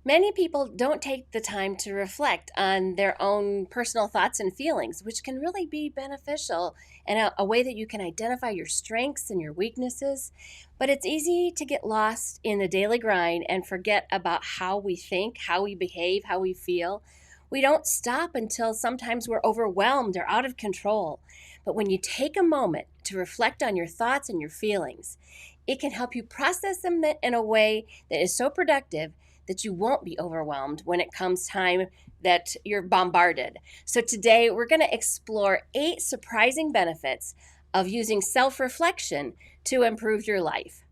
Many people don't take the time to reflect on their own personal thoughts and feelings, which can really be beneficial and a way that you can identify your strengths and your weaknesses. But it's easy to get lost in the daily grind and forget about how we think, how we behave, how we feel. We don't stop until sometimes we're overwhelmed or out of control. But when you take a moment to reflect on your thoughts and your feelings, it can help you process them in a way that is so productive that you won't be overwhelmed when it comes time that you're bombarded. So today we're going to explore 8 surprising benefits of using self-reflection to improve your life.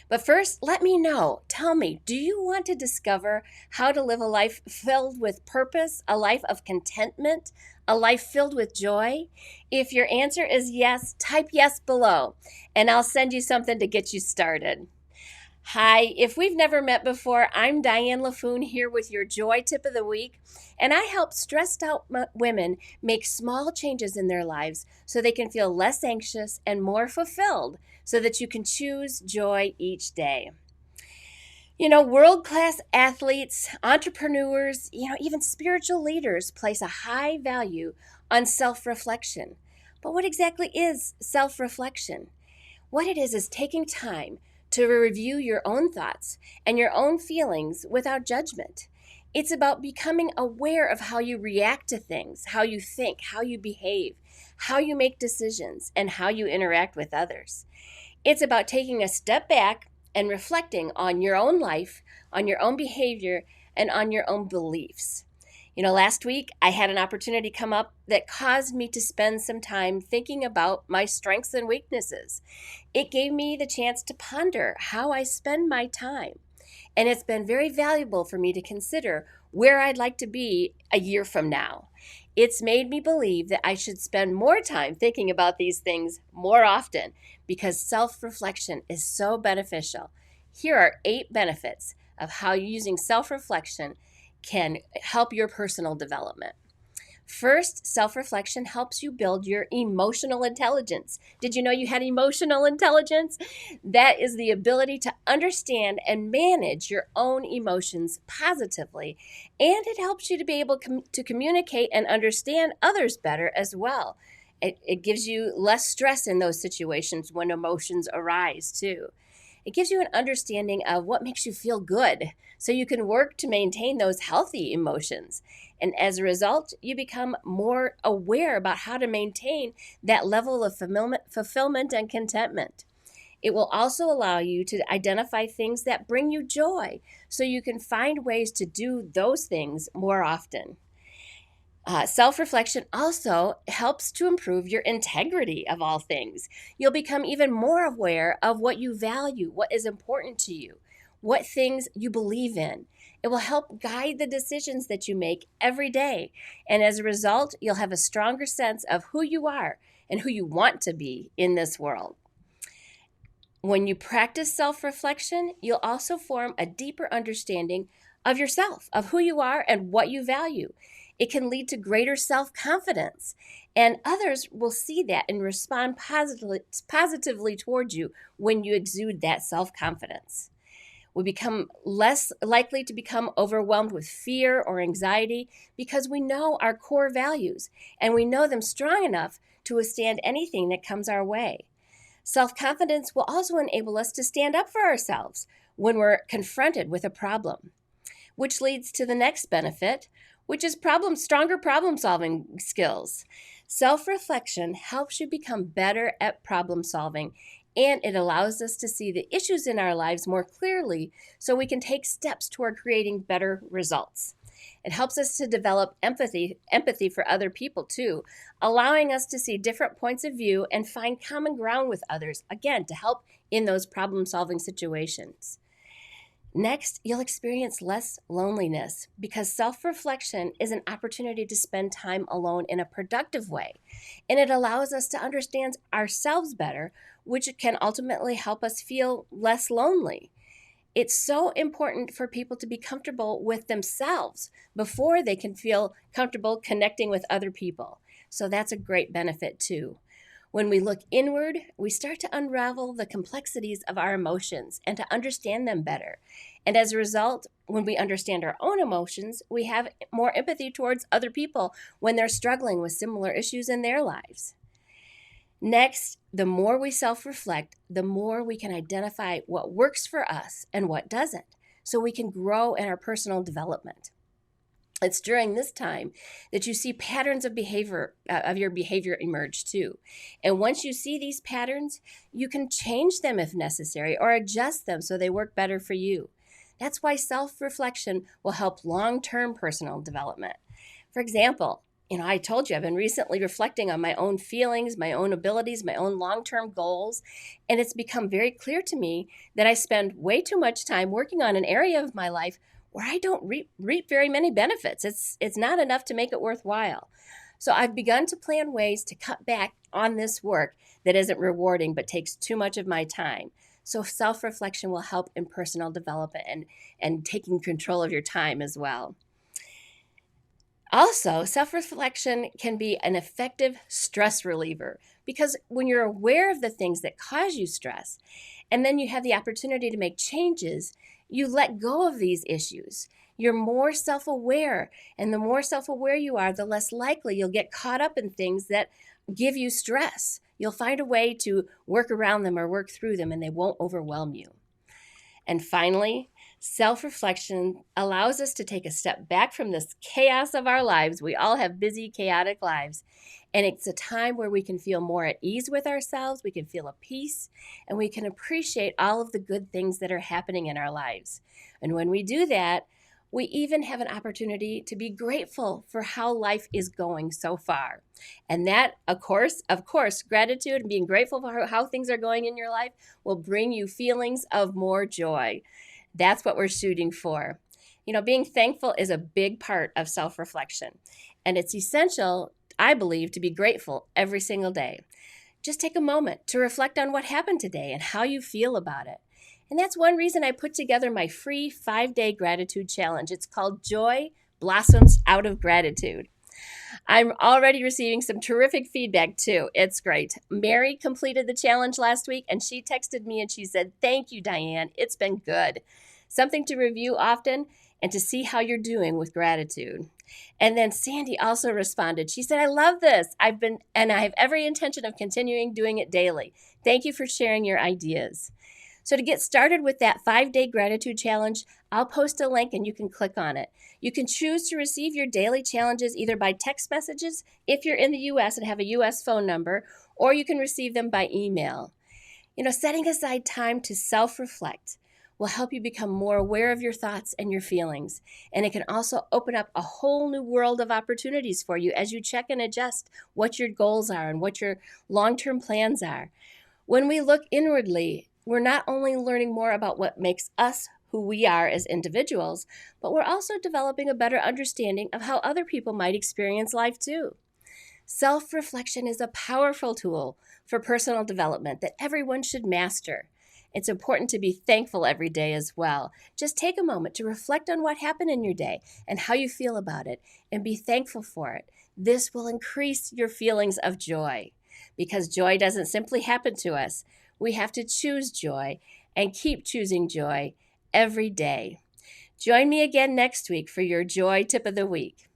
But first, let me know. Tell me, do you want to discover how to live a life filled with purpose, a life of contentment, a life filled with joy? If your answer is yes, type yes below, and I'll send you something to get you started. Hi, if we've never met before, I'm Diane LaFoon here with your Joy Tip of the Week, and I help stressed out women make small changes in their lives so they can feel less anxious and more fulfilled so that you can choose joy each day. You know, world-class athletes, entrepreneurs, even spiritual leaders place a high value on self-reflection. But what exactly is self-reflection? What it is taking time to review your own thoughts and your own feelings without judgment. It's about becoming aware of how you react to things, how you think, how you behave, how you make decisions, and how you interact with others. It's about taking a step back and reflecting on your own life, on your own behavior, and on your own beliefs. Last week I had an opportunity come up that caused me to spend some time thinking about my strengths and weaknesses. It gave me the chance to ponder how I spend my time. And it's been very valuable for me to consider where I'd like to be a year from now. It's made me believe that I should spend more time thinking about these things more often because self-reflection is so beneficial. Here are 8 benefits of how using self-reflection can help your personal development. First, self-reflection helps you build your emotional intelligence. Did you know you had emotional intelligence? That is the ability to understand and manage your own emotions positively, and it helps you to be able to communicate and understand others better as well. It gives you less stress in those situations when emotions arise too. It gives you an understanding of what makes you feel good so you can work to maintain those healthy emotions. And as a result, you become more aware about how to maintain that level of fulfillment and contentment. It will also allow you to identify things that bring you joy so you can find ways to do those things more often. Self-reflection also helps to improve your integrity of all things. You'll become even more aware of what you value, what is important to you, what things you believe in. It will help guide the decisions that you make every day. And as a result, you'll have a stronger sense of who you are and who you want to be in this world. When you practice self-reflection, you'll also form a deeper understanding of yourself, of who you are and what you value. It can lead to greater self-confidence, and others will see that and respond positively towards you when you exude that self-confidence. We become less likely to become overwhelmed with fear or anxiety because we know our core values and we know them strong enough to withstand anything that comes our way. Self-confidence will also enable us to stand up for ourselves when we're confronted with a problem, which leads to the next benefit, which is stronger problem-solving skills. Self-reflection helps you become better at problem-solving, and it allows us to see the issues in our lives more clearly so we can take steps toward creating better results. It helps us to develop empathy for other people too, allowing us to see different points of view and find common ground with others, again, to help in those problem-solving situations. Next, you'll experience less loneliness because self-reflection is an opportunity to spend time alone in a productive way, and it allows us to understand ourselves better, which can ultimately help us feel less lonely. It's so important for people to be comfortable with themselves before they can feel comfortable connecting with other people. So that's a great benefit too. When we look inward, we start to unravel the complexities of our emotions and to understand them better. And as a result, when we understand our own emotions, we have more empathy towards other people when they're struggling with similar issues in their lives. Next, the more we self-reflect, the more we can identify what works for us and what doesn't, so we can grow in our personal development. It's during this time that you see patterns of your behavior emerge too. And once you see these patterns, you can change them if necessary or adjust them so they work better for you. That's why self-reflection will help long-term personal development. For example, I told you I've been recently reflecting on my own feelings, my own abilities, my own long-term goals, and it's become very clear to me that I spend way too much time working on an area of my life where I don't reap very many benefits. It's not enough to make it worthwhile. So I've begun to plan ways to cut back on this work that isn't rewarding but takes too much of my time. So self-reflection will help in personal development and taking control of your time as well. Also, self-reflection can be an effective stress reliever because when you're aware of the things that cause you stress, and then you have the opportunity to make changes, you let go of these issues. You're more self-aware, and the more self-aware you are, the less likely you'll get caught up in things that give you stress. You'll find a way to work around them or work through them, and they won't overwhelm you. And finally, self-reflection allows us to take a step back from this chaos of our lives. We all have busy, chaotic lives. And it's a time where we can feel more at ease with ourselves, we can feel at peace, and we can appreciate all of the good things that are happening in our lives. And when we do that, we even have an opportunity to be grateful for how life is going so far. And that, of course, gratitude and being grateful for how things are going in your life will bring you feelings of more joy. That's what we're shooting for. Being thankful is a big part of self-reflection, and it's essential, I believe, to be grateful every single day. Just take a moment to reflect on what happened today and how you feel about it. And that's one reason I put together my free 5-day gratitude challenge. It's called Joy Blossoms Out of Gratitude. I'm already receiving some terrific feedback too. It's great. Mary completed the challenge last week and she texted me and she said, "Thank you, Diane. It's been good. Something to review often and to see how you're doing with gratitude." And then Sandy also responded. She said, "I love this. I have every intention of continuing doing it daily. Thank you for sharing your ideas." So to get started with that 5-day gratitude challenge, I'll post a link and you can click on it. You can choose to receive your daily challenges either by text messages if you're in the U.S. and have a U.S. phone number, or you can receive them by email. Setting aside time to self-reflect will help you become more aware of your thoughts and your feelings. And it can also open up a whole new world of opportunities for you as you check and adjust what your goals are and what your long-term plans are. When we look inwardly, we're not only learning more about what makes us who we are as individuals, but we're also developing a better understanding of how other people might experience life too. Self-reflection is a powerful tool for personal development that everyone should master. It's important to be thankful every day as well. Just take a moment to reflect on what happened in your day and how you feel about it, and be thankful for it. This will increase your feelings of joy, because joy doesn't simply happen to us. We have to choose joy and keep choosing joy every day. Join me again next week for your Joy Tip of the Week.